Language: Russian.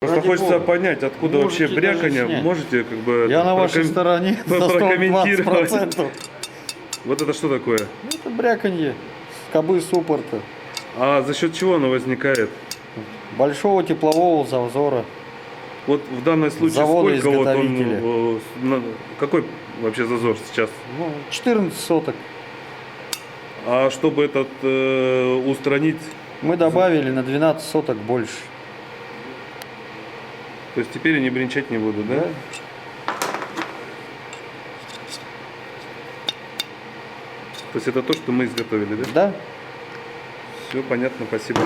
Просто Ради хочется бога. понять, откуда Можете вообще даже бряканье. снять. Можете как бы Я на вашей стороне за прокомментировать. 120%. Вот это что такое? Это бряканье скобы суппорта. А за счет чего оно возникает? Большого теплового зазора. Вот в данном случае Завода сколько вот он, изготовителя. какой вообще зазор сейчас? Ну, 14 соток. А чтобы этот устранить, Мы добавили на 12 соток больше. то есть теперь они бренчать не будут, да? То есть это то, что мы изготовили, да? Да. Все понятно, спасибо.